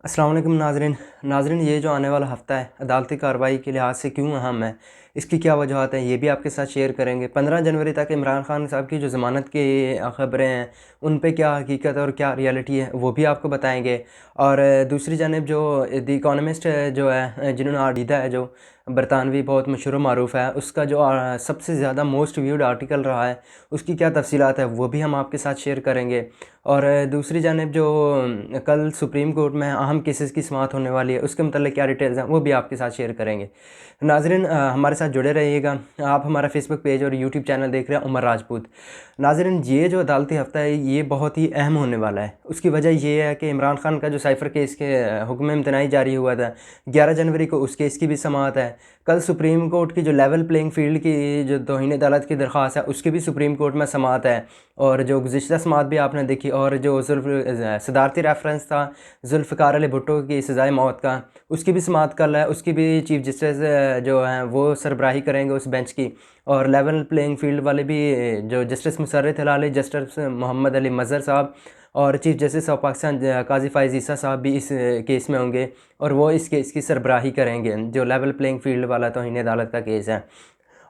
अस्सलाम वालेकुम नाज़रीन, ये जो आने वाला हफ़्ता है अदालती कार्रवाई के लिहाज से क्यों अहम है, इसकी क्या वजूहत हैं, ये भी आपके साथ शेयर करेंगे। 15 जनवरी तक इमरान खान साहब की जो ज़मानत की ख़बरें हैं, उन पे क्या हकीकत और क्या रियलिटी है, वो भी आपको बताएँगे। और दूसरी जानिब जो द इकोनॉमिस्ट जो है, जिन्होंने आर्डिदा है, जो बरतानवी बहुत मशहूर मरूफ़ है, उसका जो सबसे ज़्यादा मोस्ट व्यूड आर्टिकल रहा है, उसकी क्या तफ़सीलात है, वो भी हम आपके साथ शेयर करेंगे। और दूसरी जानिब जो कल सुप्रीम कोर्ट में अहम केसेस की समाअत होने वाली है, उसके मतलब क्या डिटेल्स हैं, वो भी आपके साथ शेयर करेंगे। नाज़रीन, हमारे साथ जुड़े रहिएगा। आप हमारा फेसबुक पेज और यूट्यूब चैनल देख रहे हैं उमर राजपूत। नाज़रीन, ये जो अदालती हफ़्ता है, ये बहुत ही अहम होने वाला है। उसकी वजह ये है कि इमरान खान का जो साइफ़र केस के हुक्म इम्तनाई जारी हुआ था 11 जनवरी को, उस केस की भी समाअत है। कल सुप्रीम कोर्ट की जो लेवल प्लेइंग फील्ड की जो तौहीन अदालत की दरख्वास्त है, उसकी भी सुप्रीम कोर्ट में समाअत है। और जो गुज़िश्ता समाअत भी आपने देखी, और जो सदारती रेफरेंस था जुल्फ़िकार अली भुट्टो की सज़ाए मौत का, उसकी भी समाअत कल है। उसकी भी चीफ़ जस्टिस जो हैं वो सरबराही करेंगे उस बेंच की। और लेवल प्लेइंग फील्ड वाले भी जो जस्टिस मुसर्रत हिलाली, जस्टिस मोहम्मद अली मज़हर साहब और chief justice of Pakistan Qazi Faiz ईसा साहब भी इस केस में होंगे, और वो इस केस की सरबराही करेंगे, जो लेवल प्लेइंग फील्ड वाला तौहीन अदालत का केस है।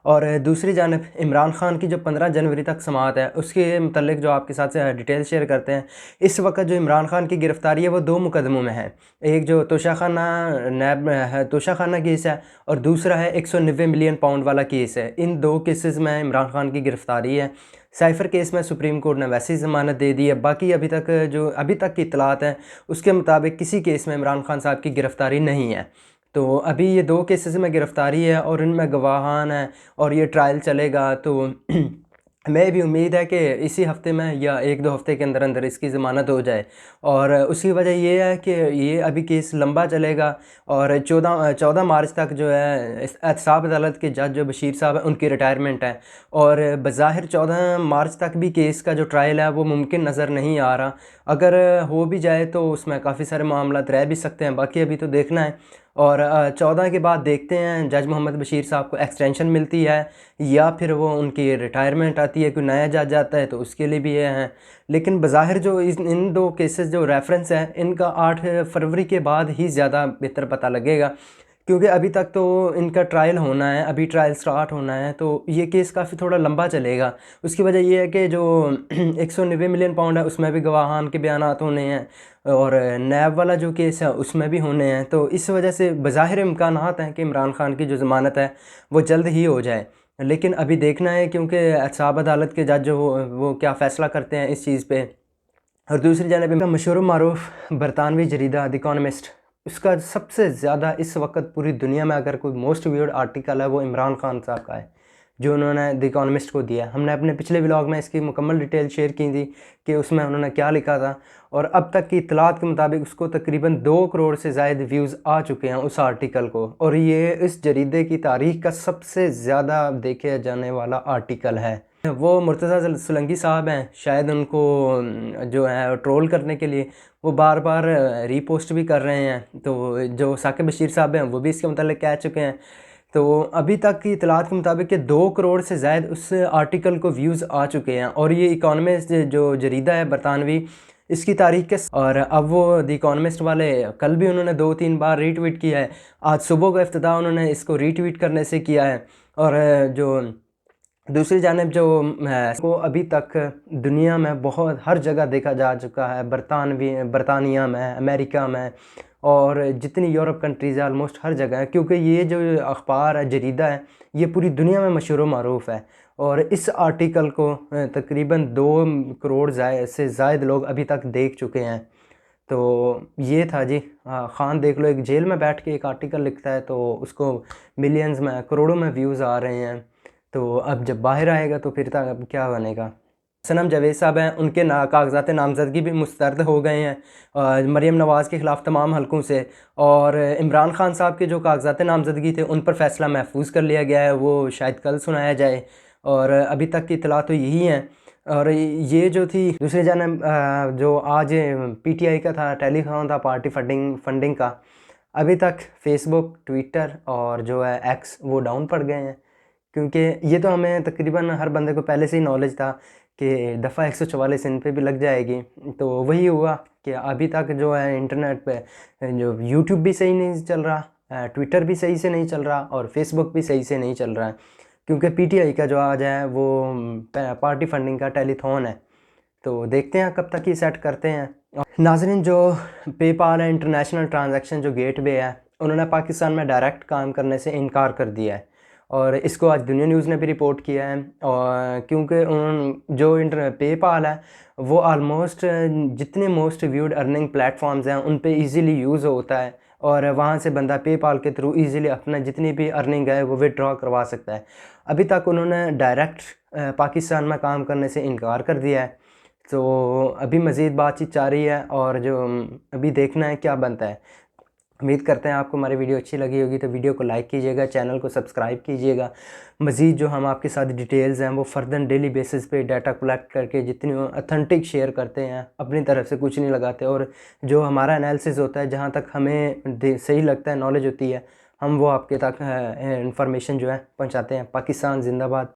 और दूसरी जानिब इमरान खान की जो 15 जनवरी तक समाअत है, उसके मतलब जो आपके साथ से डिटेल शेयर करते हैं। इस वक्त जो इमरान खान की गिरफ़्तारी है, वो 2 मुकदमों में है। एक जो तोशाखाना नैब है, तोशाखाना केस है, और दूसरा है 190 मिलियन पाउंड वाला केस है। इन 2 केसेस में इमरान खान की गिरफ़्तारी है। साइफ़र केस में सुप्रीम कोर्ट ने वैसे ही ज़मानत दे दी है। बाकी अभी तक की इत्तलात हैं, उसके मुताबिक किसी केस में इमरान खान साहब की गिरफ़्तारी नहीं है। तो अभी ये 2 केसेस में गिरफ़्तारी है और इनमें गवाहान हैं, और ये ट्रायल चलेगा। तो हमें भी उम्मीद है कि इसी हफ़्ते में या 1-2 हफ़्ते के अंदर अंदर इसकी ज़मानत हो जाए। और उसकी वजह ये है कि ये अभी केस लंबा चलेगा, और 14 मार्च तक जो है एहतसाब अदालत के जज जो बशीर साहब हैं, उनकी रिटायरमेंट है। और बज़ाहिर 14 मार्च तक भी केस का जो ट्रायल है वो मुमकिन नज़र नहीं आ रहा। अगर हो भी जाए तो उसमें काफ़ी सारे मामलात रह भी सकते हैं, बाकी अभी तो देखना है। और 14 के बाद देखते हैं जज मोहम्मद बशीर साहब को एक्सटेंशन मिलती है, या फिर वो उनकी रिटायरमेंट आती है, कोई नया जज आता है तो उसके लिए भी ये हैं। लेकिन बज़ाहिर जो इन 2 केसेस जो रेफरेंस है, इनका 8 फरवरी के बाद ही ज़्यादा बेहतर पता लगेगा, क्योंकि अभी तक तो इनका ट्रायल होना है, अभी ट्रायल स्टार्ट होना है, तो ये केस काफ़ी थोड़ा लंबा चलेगा। उसकी वजह ये है कि जो 190 मिलियन पाउंड है, उसमें भी गवाहान के बयानात होने हैं, और नैब वाला जो केस है उसमें भी होने हैं। तो इस वजह से बज़ाहिर इम्कानात हैं कि इमरान खान की जो ज़मानत है वो जल्द ही हो जाए। लेकिन अभी देखना है, क्योंकि एहतसाब अदालत के जज जो वो क्या फ़ैसला करते हैं इस चीज़ पे। और दूसरी जानिब इनका मशहूर मारूफ बरतानवी जरीदा द इकोनॉमिस्ट, उसका सबसे ज़्यादा इस वक्त पूरी दुनिया में अगर कोई मोस्ट व्यूड आर्टिकल है, वो इमरान खान साहब का है, जो उन्होंने द इकोनॉमिस्ट को दिया। हमने अपने पिछले व्लॉग में इसकी मुकम्मल डिटेल शेयर की थी कि उसमें उन्होंने क्या लिखा था। और अब तक की इत्तलात के मुताबिक उसको तकरीबन 2 करोड़ से ज़ायद व्यूज़ आ चुके हैं उस आर्टिकल को, और ये इस जरीदे की तारीख़ का सबसे ज़्यादा देखे जाने वाला आर्टिकल है। वो मुर्तज़ा सुलंगी साहब हैं, शायद उनको जो है ट्रोल करने के लिए वो बार बार रीपोस्ट भी कर रहे हैं। तो जो साकिब बशीर साहब हैं, वो भी इसके मतलब कह चुके हैं। तो अभी तक की इत्तलात के मुताबिक कि 2 करोड़ से ज़ायद उस आर्टिकल को व्यूज़ आ चुके हैं। और ये इकोनॉमिस्ट जो जरीदा है बरतानवी, इसकी तारीख के, और अब वो द इकोनॉमिस्ट वाले कल भी उन्होंने 2-3 बार रीट्वीट किया है। आज सुबह का इफ्तिताह उन्होंने इसको रीट्वीट करने से किया है। और जो दूसरी जानिब जो को अभी तक दुनिया में बहुत हर जगह देखा जा चुका है, बरतानिया में, अमेरिका में, और जितनी यूरोप कंट्रीज़ है ऑलमोस्ट हर जगह है, क्योंकि ये जो अखबार है, जरीदा है, ये पूरी दुनिया में मशहूर व मारूफ़ है। और इस आर्टिकल को तकरीबन 2 करोड़ से ज़ायद लोग अभी तक देख चुके हैं। तो ये था जी। ख़ान देख लो, एक जेल में बैठ के एक आर्टिकल लिखता है तो उसको मिलियंस में, करोड़ों में व्यूज़ आ रहे हैं। तो अब जब बाहर आएगा तो फिर तक अब क्या बनेगा। सनम जावेद साहब हैं, उनके कागज़ात नामज़दगी भी मुस्तरद हो गए हैं मरीम नवाज़ के ख़िलाफ़ तमाम हलकों से। और इमरान खान साहब के जो कागज़ात नामज़दगी थे, उन पर फ़ैसला महफूज कर लिया गया है, वो शायद कल सुनाया जाए। और अभी तक की इत्तला तो यही है। और ये जो थी दूसरी जानब जो आज पीटीआई का था, टेलीथॉन था पार्टी फंडिंग का, अभी तक फेसबुक, ट्विटर और जो है एक्स, वो डाउन पड़ गए हैं। क्योंकि ये तो हमें तकरीबन हर बंदे को पहले से ही नॉलेज था कि दफ़ा 144 इन पे भी लग जाएगी। तो वही हुआ कि अभी तक जो है इंटरनेट पे जो यूट्यूब भी सही नहीं चल रहा, ट्विटर भी सही से नहीं चल रहा और फेसबुक भी सही से नहीं चल रहा है, क्योंकि पीटीआई का जो आज है वो पार्टी फंडिंग का टेलीथॉन है। तो देखते हैं कब तक ये सेट करते हैं। नाज़रीन, जो पेपाल है, इंटरनेशनल ट्रांजैक्शन जो गेटवे है, उन्होंने पाकिस्तान में डायरेक्ट काम करने से इनकार कर दिया है और इसको आज दुनिया न्यूज़ ने भी रिपोर्ट किया है। और क्योंकि उन जो पेपाल है वो आलमोस्ट जितने मोस्ट व्यूड अर्निंग प्लेटफॉर्म्स हैं उन पे इजीली यूज़ होता है और वहाँ से बंदा पेपाल के थ्रू इजीली अपना जितनी भी अर्निंग है वो विड्रॉ करवा सकता है। अभी तक उन्होंने डायरेक्ट पाकिस्तान में काम करने से इनकार कर दिया है। तो अभी मज़ीद बातचीत जारी है और जो अभी देखना है क्या बनता है। उम्मीद करते हैं आपको हमारी वीडियो अच्छी लगी होगी, तो वीडियो को लाइक कीजिएगा, चैनल को सब्सक्राइब कीजिएगा। मज़ीद जो हम आपके साथ डिटेल्स हैं वो फर्दर डेली बेसिस पे डाटा कलेक्ट करके जितनी ऑथेंटिक शेयर करते हैं, अपनी तरफ से कुछ नहीं लगाते और जो हमारा एनालिसिस होता है, जहाँ तक हमें सही लगता है, नॉलेज होती है, हम वो आपके तक इंफॉर्मेशन जो है पहुँचाते हैं। पाकिस्तान जिंदाबाद।